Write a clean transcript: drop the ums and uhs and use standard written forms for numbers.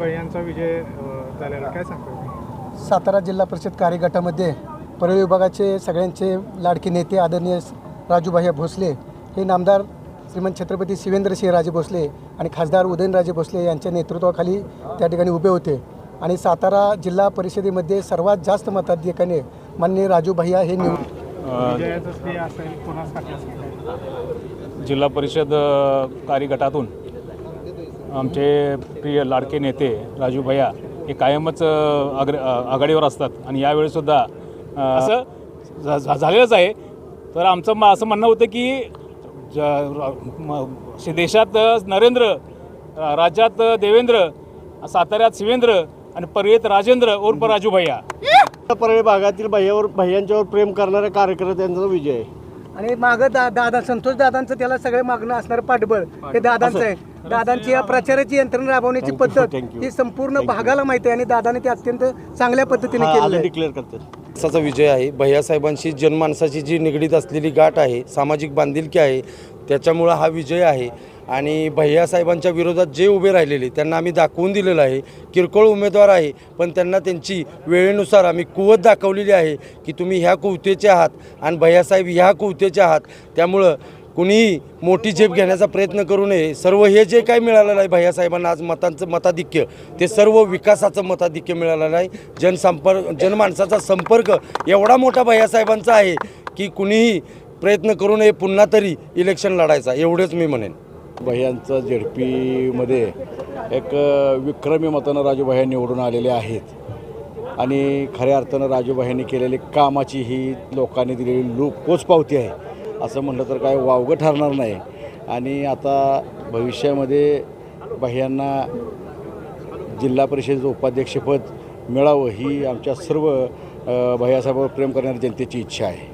भैयांचा विजय झालेला, काय सांगतो? सातारा जिल्हा परिषद कार्यगटामध्ये परळी विभागाचे सगळ्यांचे लाडके नेते आदरणीय राजूभाई भोसले हे नामदार श्रीमंत छत्रपती शिवेंद्रसिंहराजे भोसले आणि खासदार उदयनराजे भोसले यांच्या नेतृत्वाखाली त्या ठिकाणी उभे होते आणि सातारा जिल्हा परिषदेमध्ये सर्वात जास्त मताधिक्याने माननीय राजूभाई हे विजयाचं श्रेय असेल कोणासाठी असेल? जिल्हा परिषद कार्यगटातून आमचे प्रिय लाडके नेते राजू भैया हे कायमच आघाडीवर असतात आणि यावेळीसुद्धा असं झालेलंच आहे. तर आमचं असं म्हणणं होतं की देशात नरेंद्र, राज्यात देवेंद्र, साताऱ्यात शिवेंद्र आणि परळीत राजेंद्र उर्फ राजू भैया. परळी भागातील भैयांच्यावर प्रेम करणाऱ्या कार्यकर्त्यांचा विजय आहे. आणि मागं दादा संतोष दादांचं त्याला सगळे मागणं असणारं पाठबळ हे दादांचं आहे. दादांची या प्रचाराची यंत्रणा राबवण्याची पद्धत ही संपूर्ण भागाला माहिती आहे आणि दादाने ते अत्यंत चांगल्या पद्धतीने केलेलं आहे. डिक्लेअर करतात माणसाचा विजय आहे. भैयासाहेबांशी जनमानसाची जी निगडीत असलेली गाठ आहे, सामाजिक बांधिलकी आहे, त्याच्यामुळं हा विजय आहे. आणि भैयासाहेबांच्या विरोधात जे उभे राहिलेले त्यांना आम्ही दाखवून दिलेलं आहे. किरकोळ उमेदवार आहे पण त्यांना त्यांची वेळेनुसार आम्ही कुवत दाखवलेली आहे की तुम्ही ह्या कुवतेचे आहात आणि भैयासाहेब ह्या कुवतेचे आहात. त्यामुळं कुणीही मोठी झेप घेण्याचा प्रयत्न करू नये. सर्व हे जे काही मिळालेलं आहे भैयासाहेबांना आज मताधिक्य ते सर्व विकासाचं मताधिक्य मिळालेलं आहे. जनमानसाचा संपर्क एवढा मोठा भैयासाहेबांचा आहे की कुणीही प्रयत्न करू नये पुन्हा तरी इलेक्शन लढायचा, एवढंच मी म्हणेन. भैयांचा झेडपीमध्ये एक विक्रमी मतानं राजूभाई निवडून आलेले आहेत आणि खऱ्या अर्थानं राजूभाईंनी केलेली कामाची ही लोकांनी दिलेली पोचपावती आहे असं म्हटलं तर काय वावगं ठरणार नाही. आणि आता भविष्यामध्ये भैयांना जिल्हा परिषदेचं उपाध्यक्षपद मिळावं ही आमच्या सर्व भैयासाहेबांवर प्रेम करणाऱ्या जनतेची इच्छा आहे.